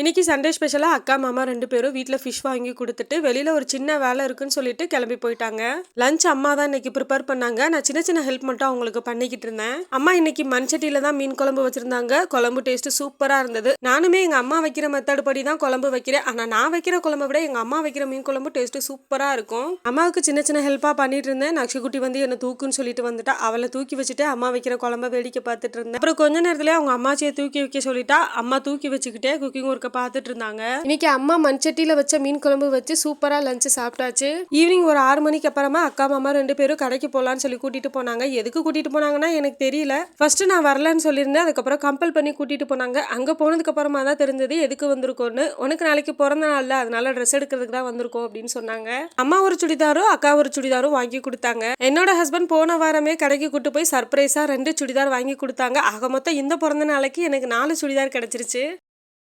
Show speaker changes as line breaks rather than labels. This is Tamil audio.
இன்னைக்கு சண்டே ஸ்பெஷலாக அக்கா மாமா 2 பேரும் வீட்டில் ஃபிஷ் வாங்கி கொடுத்துட்டு வெளியில் ஒரு சின்ன வேலை இருக்குன்னு சொல்லிட்டு கிளம்பி போயிட்டாங்க. லஞ்ச் அம்மா தான் இன்னைக்கு ப்ரிப்பேர் பண்ணாங்க. நான் சின்ன சின்ன ஹெல்ப் மட்டும் அவங்களுக்கு பண்ணிக்கிட்டு இருந்தேன். அம்மா இன்னைக்கு மண்சட்டியில தான் மீன் குழம்பு வச்சிருந்தாங்க. குழம்பு டேஸ்ட் சூப்பராக இருந்தது. நானுமே எங்கள் அம்மா வைக்கிற மெத்தட் படி தான் குழம்பு வைக்கிறேன். ஆனால் நான் வைக்கிற குழம்பை விட எங்கள் அம்மா வைக்கிற மீன் குழம்பு டேஸ்ட் சூப்பராக இருக்கும். அம்மாவுக்கு சின்ன சின்ன ஹெல்ப்பாக பண்ணிட்டு இருந்தேன். நக்ஷிக்குட்டி வந்து என்னை தூக்குன்னு சொல்லிட்டு வந்துட்டா. அவளை தூக்கி வச்சுட்டு அம்மா வைக்கிற குழம்பை வேடிக்கை பார்த்துட்டு இருந்தேன். அப்புறம் கொஞ்ச நேரத்துல அவங்க அம்மாச்சியை தூக்கி வைக்க சொல்லிட்டா. அம்மா தூக்கி வச்சுக்கிட்டே குக்கிங் ஒர்க்கை பார்த்துட்டு இருந்தாங்க. இன்னைக்கு அம்மா மண்சட்டியில வச்ச மீன் குழம்பு வச்சு சூப்பரா லஞ்ச் சாப்பிட்டாச்சு. ஈவினிங் ஒரு 6 மணிக்கு அப்புறமா அக்கா மாமா 2 பேரும் கடைக்கு போலான்னு சொல்லி கூட்டிட்டு போனாங்க. எதுக்கு கூட்டிட்டு போனாங்கன்னா எனக்கு தெரியல. ஃபர்ஸ்ட் நான் வரலன்னு சொல்லியிருந்தேன். அதுக்கப்புறம் கம்பல் பண்ணி கூட்டிட்டு போனாங்க. அங்க போனதுக்கு அப்புறமா தான் தெரிஞ்சது எதுக்கு வந்திருக்கோன்னு. உனக்கு நாளைக்கு பிறந்த நாள்ல அதனால ட்ரெஸ் எடுக்கிறதுக்கு தான் வந்திருக்கோம் அப்படின்னு சொன்னாங்க. அம்மா ஒரு சுடிதாரும் அக்கா ஒரு சுடிதாரும் வாங்கி கொடுத்தாங்க. என்னோட ஹஸ்பண்ட் போன வாரமே கடைக்கு கூட்டு போய் சர்ப்ரைஸா 2 சுடிதார் வாங்கி கொடுத்தாங்க. ஆக மொத்தம் இந்த பிறந்த நாளைக்கு எனக்கு 4 சுடிதார் கிடைச்சிருச்சு.